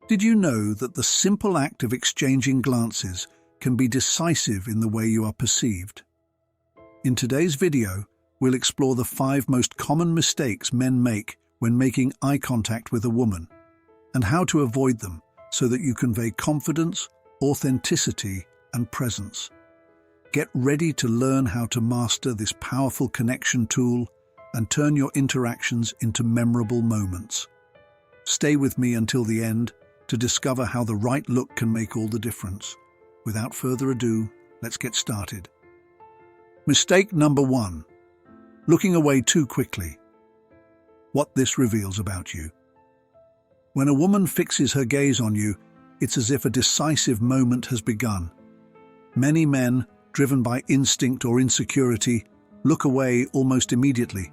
Did you know that the simple act of exchanging glances can be decisive in the way you are perceived? In today's video, we'll explore the 5 most common mistakes men make when making eye contact with a woman, and how to avoid them so that you convey confidence, authenticity, and presence. Get ready to learn how to master this powerful connection tool and turn your interactions into memorable moments. Stay with me until the end to discover how the right look can make all the difference. Without further ado, let's get started. Mistake number 1. Looking away too quickly. What this reveals about you. When a woman fixes her gaze on you, it's as if a decisive moment has begun. Many men, driven by instinct or insecurity, look away almost immediately.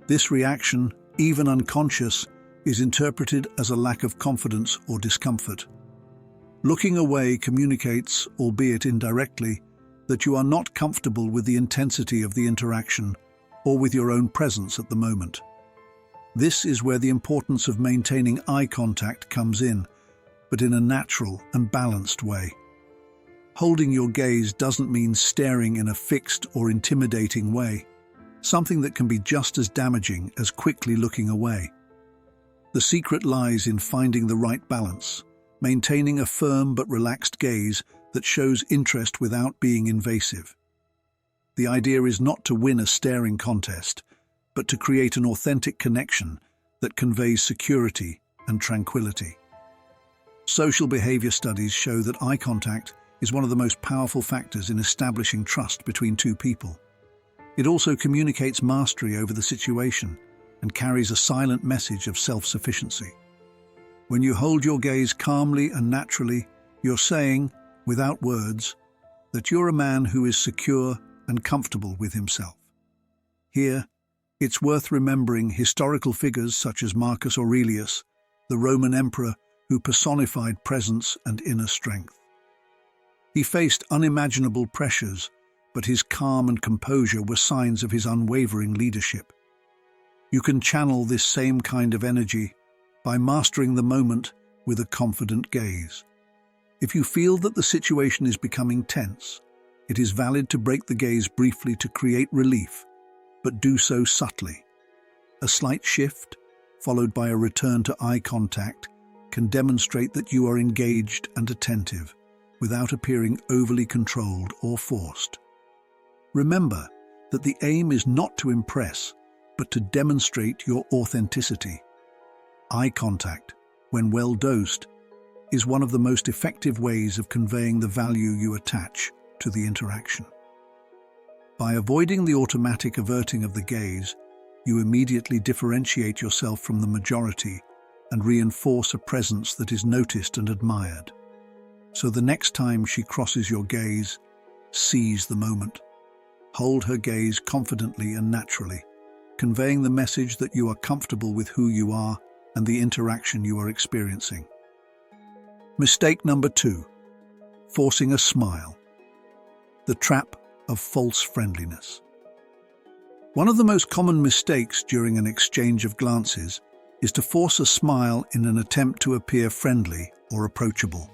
This reaction, even unconscious, is interpreted as a lack of confidence or discomfort. Looking away communicates, albeit indirectly, that you are not comfortable with the intensity of the interaction or with your own presence at the moment. This is where the importance of maintaining eye contact comes in, but in a natural and balanced way. Holding your gaze doesn't mean staring in a fixed or intimidating way, something that can be just as damaging as quickly looking away. The secret lies in finding the right balance, maintaining a firm but relaxed gaze that shows interest without being invasive. The idea is not to win a staring contest, but to create an authentic connection that conveys security and tranquility. Social behavior studies show that eye contact is one of the most powerful factors in establishing trust between two people. It also communicates mastery over the situation and carries a silent message of self-sufficiency. When you hold your gaze calmly and naturally, you're saying, without words, that you're a man who is secure and comfortable with himself. Here, it's worth remembering historical figures such as Marcus Aurelius, the Roman emperor who personified presence and inner strength. He faced unimaginable pressures, but his calm and composure were signs of his unwavering leadership. You can channel this same kind of energy by mastering the moment with a confident gaze. If you feel that the situation is becoming tense, it is valid to break the gaze briefly to create relief, but do so subtly. A slight shift, followed by a return to eye contact, can demonstrate that you are engaged and attentive, without appearing overly controlled or forced. Remember that the aim is not to impress, but to demonstrate your authenticity. Eye contact, when well dosed, is one of the most effective ways of conveying the value you attach to the interaction. By avoiding the automatic averting of the gaze, you immediately differentiate yourself from the majority and reinforce a presence that is noticed and admired. So the next time she crosses your gaze, seize the moment. Hold her gaze confidently and naturally, conveying the message that you are comfortable with who you are and the interaction you are experiencing. Mistake number 2. Forcing a smile. The trap of false friendliness. One of the most common mistakes during an exchange of glances is to force a smile in an attempt to appear friendly or approachable.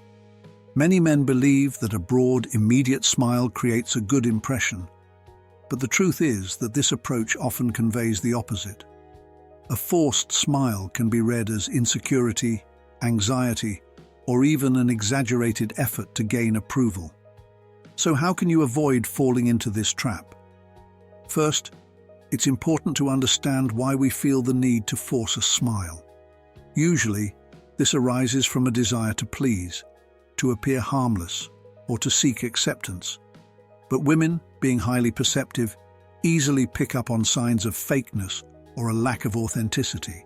Many men believe that a broad, immediate smile creates a good impression, but the truth is that this approach often conveys the opposite. A forced smile can be read as insecurity, anxiety, or even an exaggerated effort to gain approval. So how can you avoid falling into this trap? First, it's important to understand why we feel the need to force a smile. Usually, this arises from a desire to please, to appear harmless, or to seek acceptance. But women, being highly perceptive, easily pick up on signs of fakeness or a lack of authenticity.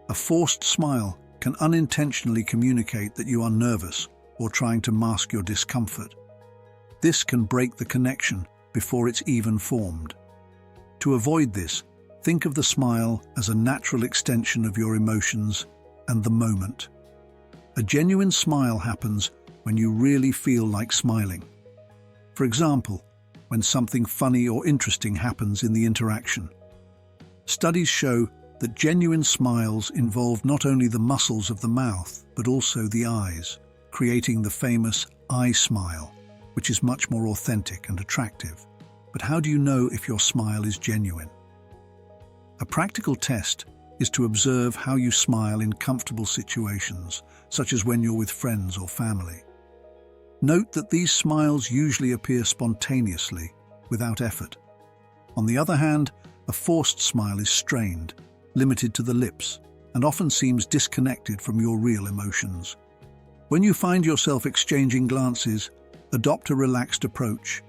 A forced smile can unintentionally communicate that you are nervous or trying to mask your discomfort. This can break the connection before it's even formed. To avoid this, think of the smile as a natural extension of your emotions and the moment. A genuine smile happens when you really feel like smiling. For example, when something funny or interesting happens in the interaction. Studies show that genuine smiles involve not only the muscles of the mouth, but also the eyes, creating the famous eye smile, which is much more authentic and attractive. But how do you know if your smile is genuine? A practical test is to observe how you smile in comfortable situations, such as when you're with friends or family. Note that these smiles usually appear spontaneously, without effort. On the other hand, a forced smile is strained, limited to the lips, and often seems disconnected from your real emotions. When you find yourself exchanging glances, adopt a relaxed approach.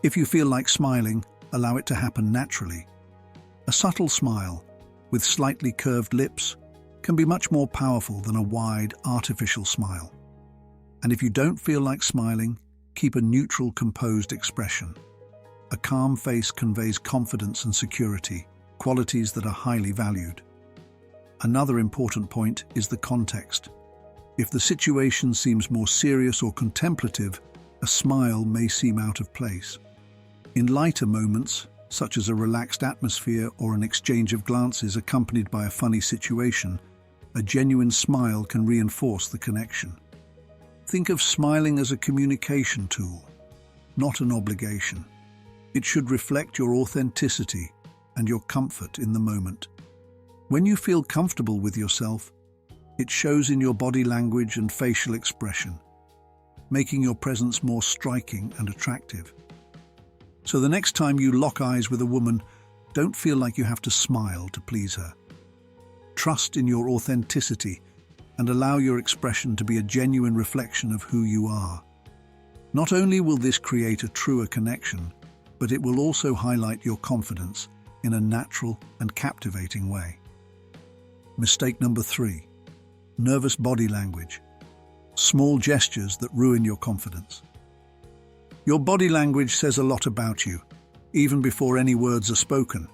If you feel like smiling, allow it to happen naturally. A subtle smile, with slightly curved lips, can be much more powerful than a wide, artificial smile. And if you don't feel like smiling, keep a neutral, composed expression. A calm face conveys confidence and security, qualities that are highly valued. Another important point is the context. If the situation seems more serious or contemplative, a smile may seem out of place. In lighter moments, such as a relaxed atmosphere or an exchange of glances accompanied by a funny situation, a genuine smile can reinforce the connection. Think of smiling as a communication tool, not an obligation. It should reflect your authenticity and your comfort in the moment. When you feel comfortable with yourself, it shows in your body language and facial expression, making your presence more striking and attractive. So the next time you lock eyes with a woman, don't feel like you have to smile to please her. Trust in your authenticity and allow your expression to be a genuine reflection of who you are. Not only will this create a truer connection, but it will also highlight your confidence in a natural and captivating way. Mistake number 3. Nervous body language. Small gestures that ruin your confidence. Your body language says a lot about you, even before any words are spoken.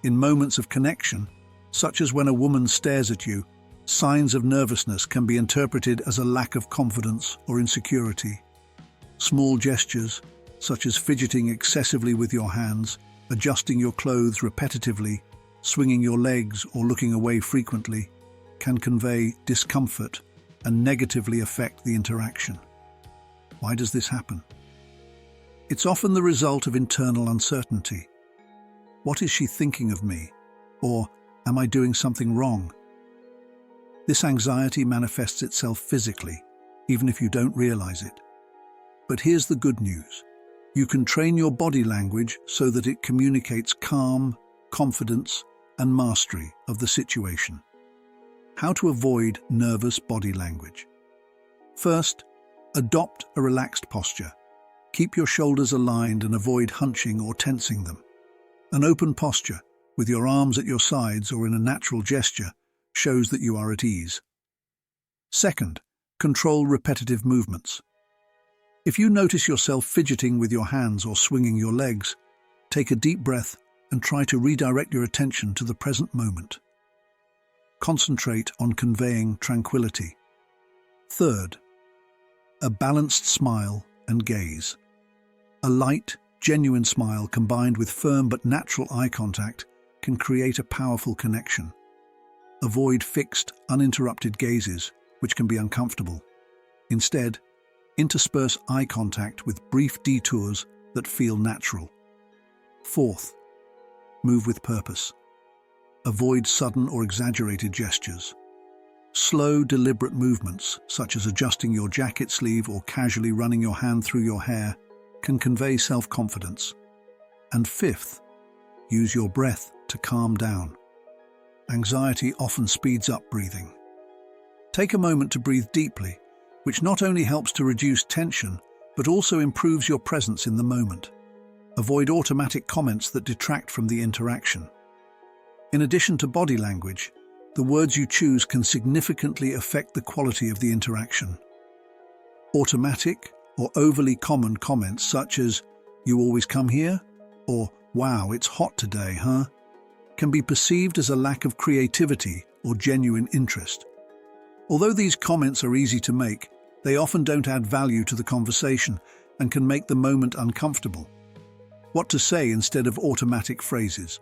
In moments of connection, such as when a woman stares at you, signs of nervousness can be interpreted as a lack of confidence or insecurity. Small gestures, such as fidgeting excessively with your hands, adjusting your clothes repetitively, swinging your legs or looking away frequently, can convey discomfort and negatively affect the interaction. Why does this happen? It's often the result of internal uncertainty. What is she thinking of me? Or, am I doing something wrong? This anxiety manifests itself physically, even if you don't realize it. But here's the good news. You can train your body language so that it communicates calm, confidence, and mastery of the situation. How to avoid nervous body language? First, adopt a relaxed posture. Keep your shoulders aligned and avoid hunching or tensing them. An open posture, with your arms at your sides or in a natural gesture, shows that you are at ease. Second, control repetitive movements. If you notice yourself fidgeting with your hands or swinging your legs, take a deep breath and try to redirect your attention to the present moment. Concentrate on conveying tranquility. Third, a balanced smile and gaze. A light, genuine smile combined with firm but natural eye contact can create a powerful connection. Avoid fixed, uninterrupted gazes, which can be uncomfortable. Instead, intersperse eye contact with brief detours that feel natural. Fourth, move with purpose. Avoid sudden or exaggerated gestures. Slow, deliberate movements, such as adjusting your jacket sleeve or casually running your hand through your hair, can convey self-confidence. And fifth, use your breath to calm down. Anxiety often speeds up breathing. Take a moment to breathe deeply, which not only helps to reduce tension, but also improves your presence in the moment. Avoid automatic comments that detract from the interaction. In addition to body language, the words you choose can significantly affect the quality of the interaction. Automatic or overly common comments such as, "You always come here?" or "Wow, it's hot today, huh?" can be perceived as a lack of creativity or genuine interest. Although these comments are easy to make, they often don't add value to the conversation and can make the moment uncomfortable. What to say instead of automatic phrases?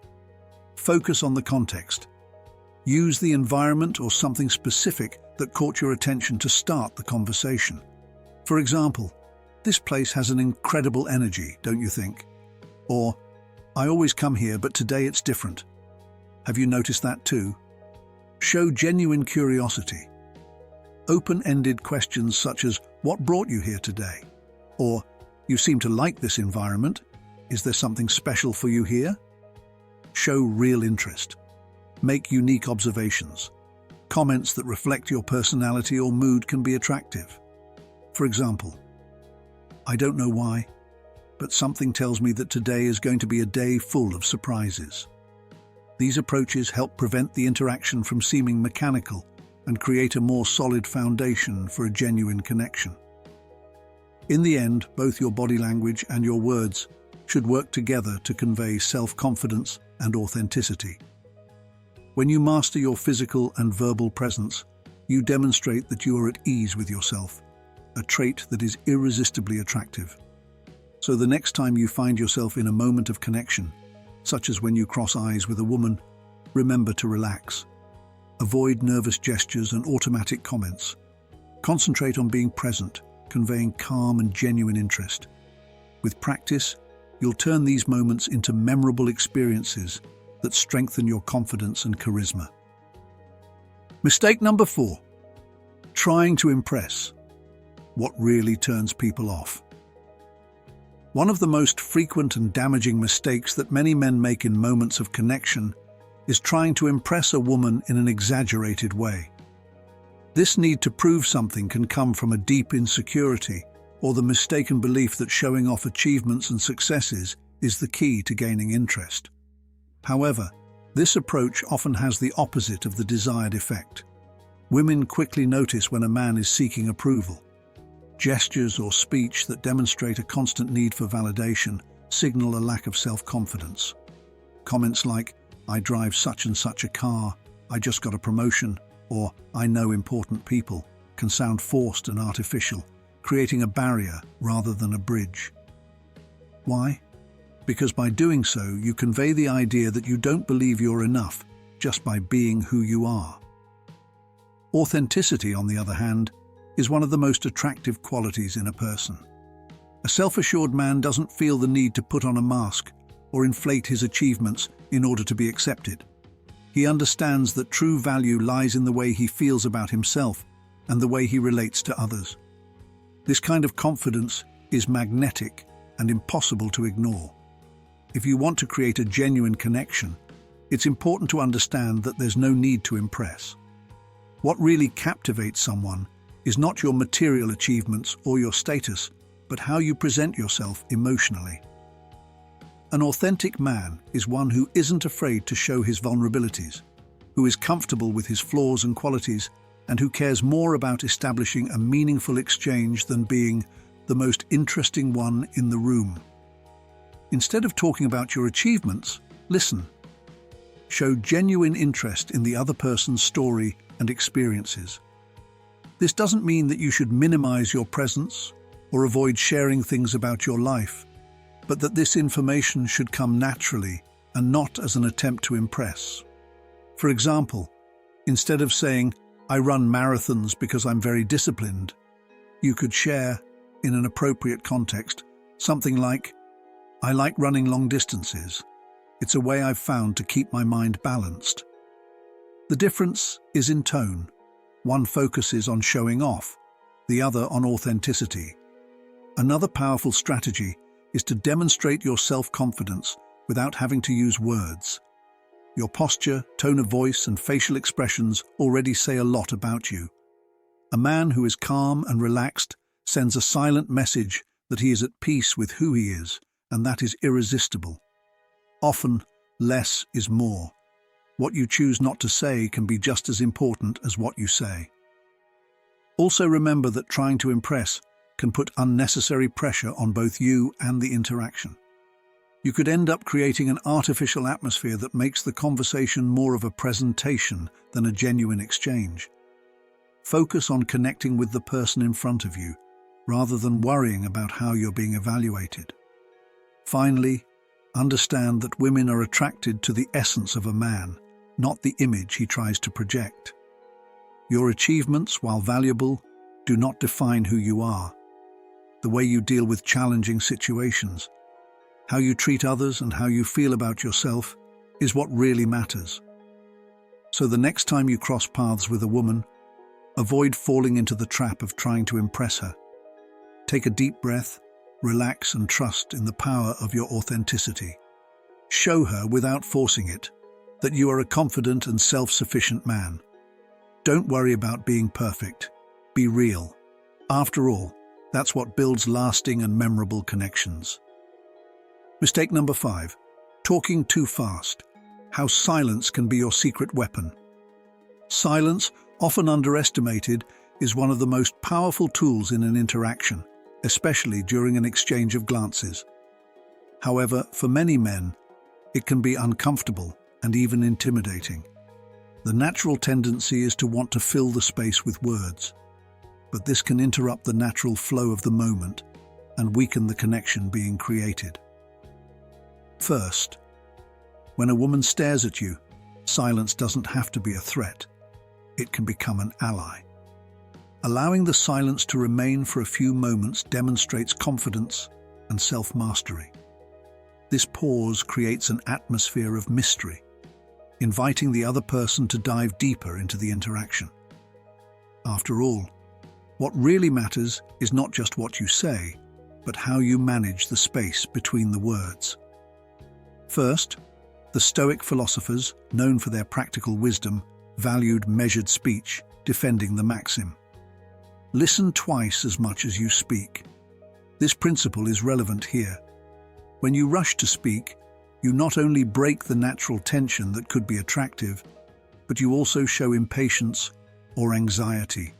Focus on the context. Use the environment or something specific that caught your attention to start the conversation. For example, "This place has an incredible energy, don't you think?" Or, "I always come here, but today it's different. Have you noticed that too?" Show genuine curiosity. Open-ended questions such as, "What brought you here today?" Or, "You seem to like this environment. Is there something special for you here?" Show real interest. Make unique observations. Comments that reflect your personality or mood can be attractive. For example, "I don't know why, but something tells me that today is going to be a day full of surprises." These approaches help prevent the interaction from seeming mechanical and create a more solid foundation for a genuine connection. In the end, both your body language and your words should work together to convey self-confidence and authenticity. When you master your physical and verbal presence, you demonstrate that you are at ease with yourself, a trait that is irresistibly attractive. So the next time you find yourself in a moment of connection, such as when you cross eyes with a woman, remember to relax. Avoid nervous gestures and automatic comments. Concentrate on being present, conveying calm and genuine interest. With practice, you'll turn these moments into memorable experiences that strengthen your confidence and charisma. Mistake number 4. Trying to impress. What really turns people off? One of the most frequent and damaging mistakes that many men make in moments of connection is trying to impress a woman in an exaggerated way. This need to prove something can come from a deep insecurity or the mistaken belief that showing off achievements and successes is the key to gaining interest. However, this approach often has the opposite of the desired effect. Women quickly notice when a man is seeking approval. Gestures or speech that demonstrate a constant need for validation signal a lack of self-confidence. Comments like, "I drive such and such a car," "I just got a promotion," or "I know important people," can sound forced and artificial, creating a barrier rather than a bridge. Why? Because by doing so, you convey the idea that you don't believe you're enough just by being who you are. Authenticity, on the other hand, is one of the most attractive qualities in a person. A self-assured man doesn't feel the need to put on a mask or inflate his achievements in order to be accepted. He understands that true value lies in the way he feels about himself and the way he relates to others. This kind of confidence is magnetic and impossible to ignore. If you want to create a genuine connection, it's important to understand that there's no need to impress. What really captivates someone is not your material achievements or your status, but how you present yourself emotionally. An authentic man is one who isn't afraid to show his vulnerabilities, who is comfortable with his flaws and qualities, and who cares more about establishing a meaningful exchange than being the most interesting one in the room. Instead of talking about your achievements, listen. Show genuine interest in the other person's story and experiences. This doesn't mean that you should minimize your presence or avoid sharing things about your life, but that this information should come naturally and not as an attempt to impress. For example, instead of saying, "I run marathons because I'm very disciplined," you could share, in an appropriate context, something like, "I like running long distances. It's a way I've found to keep my mind balanced." The difference is in tone. One focuses on showing off, the other on authenticity. Another powerful strategy is to demonstrate your self-confidence without having to use words. Your posture, tone of voice, and facial expressions already say a lot about you. A man who is calm and relaxed sends a silent message that he is at peace with who he is, and that is irresistible. Often, less is more. What you choose not to say can be just as important as what you say. Also remember that trying to impress can put unnecessary pressure on both you and the interaction. You could end up creating an artificial atmosphere that makes the conversation more of a presentation than a genuine exchange. Focus on connecting with the person in front of you, rather than worrying about how you're being evaluated. Finally, Understand that women are attracted to the essence of a man, not the image he tries to project. Your achievements, while valuable, do not define who you are. The way you deal with challenging situations, how you treat others and how you feel about yourself is what really matters. So the next time you cross paths with a woman, avoid falling into the trap of trying to impress her. Take a deep breath, relax and trust in the power of your authenticity. Show her, without forcing it, that you are a confident and self-sufficient man. Don't worry about being perfect. Be real. After all, that's what builds lasting and memorable connections. Mistake number 5. Talking too fast. How silence can be your secret weapon. Silence, often underestimated, is one of the most powerful tools in an interaction, especially during an exchange of glances. However, for many men, it can be uncomfortable and even intimidating. The natural tendency is to want to fill the space with words, but this can interrupt the natural flow of the moment and weaken the connection being created. First, when a woman stares at you, silence doesn't have to be a threat. It can become an ally. Allowing the silence to remain for a few moments demonstrates confidence and self-mastery. This pause creates an atmosphere of mystery, inviting the other person to dive deeper into the interaction. After all, what really matters is not just what you say, but how you manage the space between the words. First, the Stoic philosophers, known for their practical wisdom, valued measured speech, defending the maxim, "Listen twice as much as you speak." This principle is relevant here. When you rush to speak, you not only break the natural tension that could be attractive, but you also show impatience or anxiety.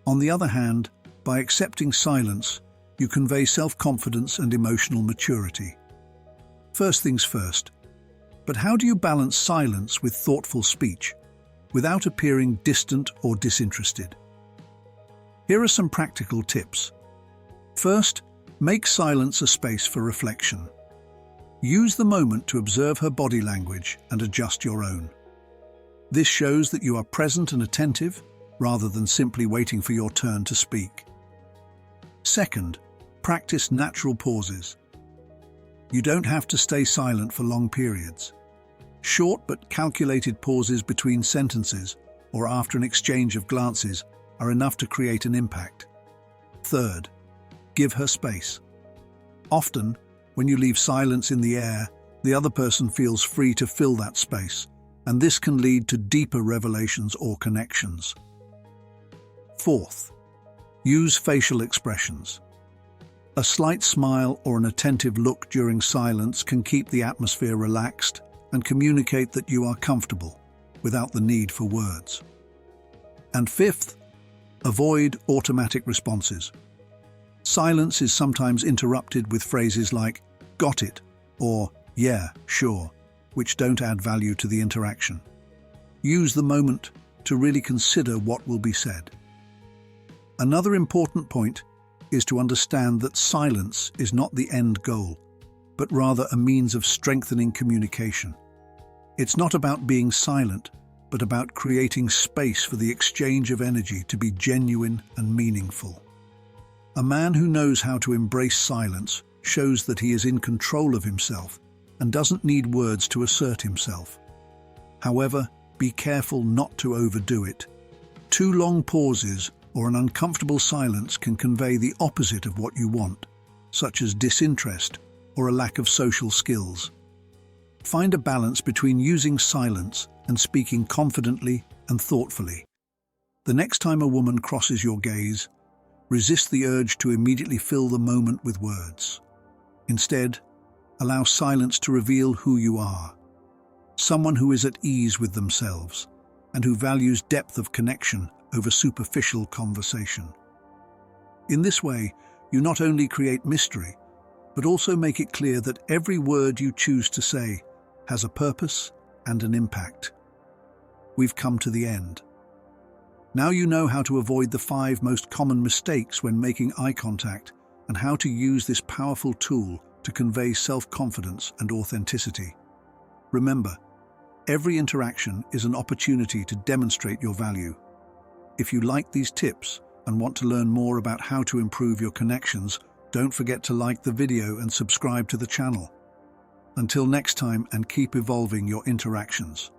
On the other hand, by accepting silence, you convey self-confidence and emotional maturity. First things first, but how do you balance silence with thoughtful speech, without appearing distant or disinterested? Here are some practical tips. First, make silence a space for reflection. Use the moment to observe her body language and adjust your own. This shows that you are present and attentive, rather than simply waiting for your turn to speak. Second, practice natural pauses. You don't have to stay silent for long periods. Short but calculated pauses between sentences or after an exchange of glances are enough to create an impact. Third, give her space. Often, when you leave silence in the air, the other person feels free to fill that space, and this can lead to deeper revelations or connections. Fourth, use facial expressions. A slight smile or an attentive look during silence can keep the atmosphere relaxed and communicate that you are comfortable, without the need for words. And fifth, avoid automatic responses. Silence is sometimes interrupted with phrases like, "Got it," or "Yeah, sure," which don't add value to the interaction. Use the moment to really consider what will be said. Another important point is to understand that silence is not the end goal, but rather a means of strengthening communication. It's not about being silent, but about creating space for the exchange of energy to be genuine and meaningful. A man who knows how to embrace silence shows that he is in control of himself and doesn't need words to assert himself. However, be careful not to overdo it. Too long pauses or an uncomfortable silence can convey the opposite of what you want, such as disinterest or a lack of social skills. Find a balance between using silence and speaking confidently and thoughtfully. The next time a woman crosses your gaze, resist the urge to immediately fill the moment with words. Instead, allow silence to reveal who you are, someone who is at ease with themselves and who values depth of connection over superficial conversation. In this way, you not only create mystery, but also make it clear that every word you choose to say has a purpose and an impact. We've come to the end. Now you know how to avoid the 5 most common mistakes when making eye contact and how to use this powerful tool to convey self-confidence and authenticity. Remember, every interaction is an opportunity to demonstrate your value. If you like these tips and want to learn more about how to improve your connections, don't forget to like the video and subscribe to the channel. Until next time, and keep evolving your interactions.